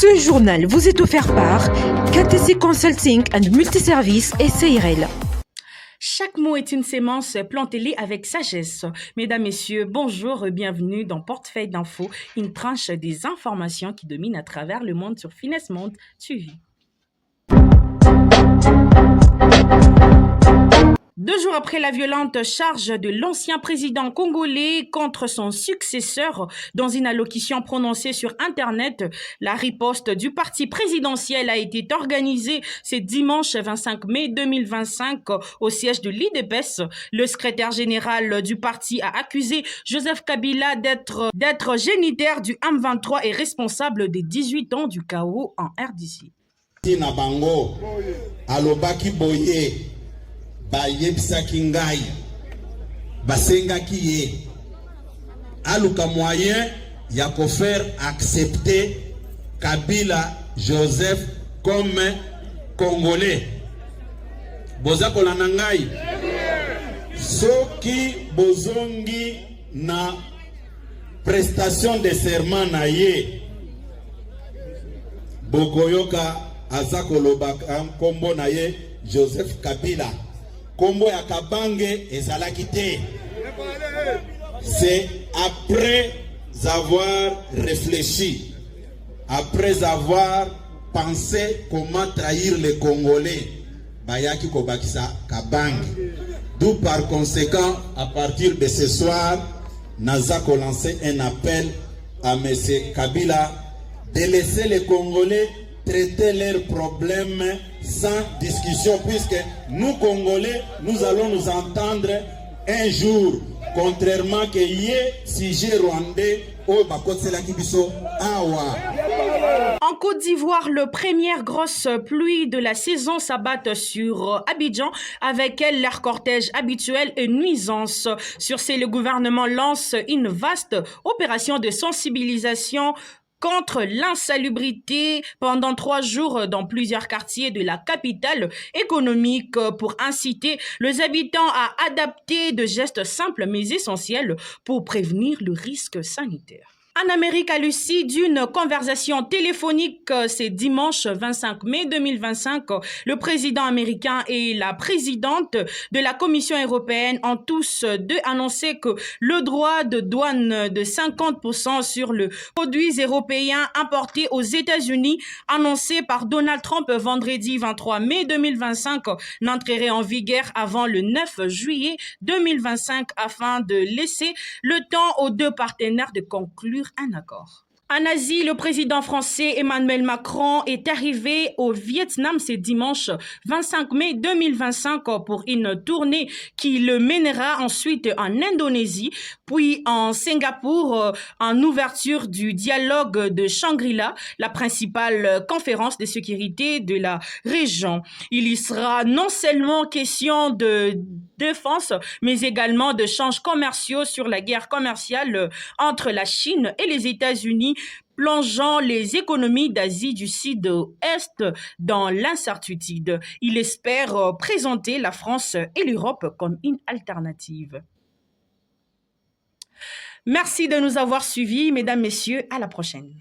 Ce journal vous est offert par KTC Consulting and Multiservice et CIRL. Chaque mot est une sémence, plantez-les avec sagesse. Mesdames, Messieurs, bonjour, bienvenue dans Portefeuille d'infos, une tranche des informations qui dominent à travers le monde sur Finesse Monde TV. 2 jours après la violente charge de l'ancien président congolais contre son successeur dans une allocution prononcée sur Internet, la riposte du parti présidentiel a été organisée ce dimanche 25 mai 2025 au siège de l'IDPS. Le secrétaire général du parti a accusé Joseph Kabila d'être génitaire du M23 et responsable des 18 ans du chaos en RDC. Bayebisaki ngai basengaki ye aluka moyen ya ko faire accepter Kabila Joseph comme congolais. Boza kolanda ngai soki bozongi na prestation de serment na ye bokoyoka azakoloba kombo na ye Joseph Kabila. Kombo ya Kabange ezalaki te. C'est après avoir réfléchi, après avoir pensé comment trahir les Congolais, bayaki kobakisa Kabange. D'où par conséquent, à partir de ce soir, Nazako lancer un appel à M. Kabila de laisser les Congolais traiter leurs problèmes sans discussion, puisque nous Congolais, nous allons nous entendre un jour, contrairement que sujet rwandais au Bakotela Kibiso Awa. En Côte d'Ivoire, la première grosse pluie de la saison s'abat sur Abidjan, avec elle leur cortège habituel et nuisance. Sur ce, le gouvernement lance une vaste opération de sensibilisation contre l'insalubrité pendant 3 jours dans plusieurs quartiers de la capitale économique pour inciter les habitants à adapter de gestes simples mais essentiels pour prévenir le risque sanitaire. En Amérique, à l'issue d'une conversation téléphonique ce dimanche 25 mai 2025, le président américain et la présidente de la Commission européenne ont tous deux annoncé que le droit de douane de 50% sur les produits européens importés aux États-Unis, annoncé par Donald Trump vendredi 23 mai 2025, n'entrerait en vigueur avant le 9 juillet 2025 afin de laisser le temps aux deux partenaires de conclure un accord. En Asie, le président français Emmanuel Macron est arrivé au Vietnam ce dimanche 25 mai 2025 pour une tournée qui le mènera ensuite en Indonésie, puis en Singapour en ouverture du dialogue de Shangri-La, la principale conférence de sécurité de la région. Il y sera non seulement question de défense, mais également de d'échanges commerciaux sur la guerre commerciale entre la Chine et les États-Unis, plongeant les économies d'Asie du Sud-Est dans l'incertitude. Il espère présenter la France et l'Europe comme une alternative. Merci de nous avoir suivis, mesdames, messieurs, à la prochaine.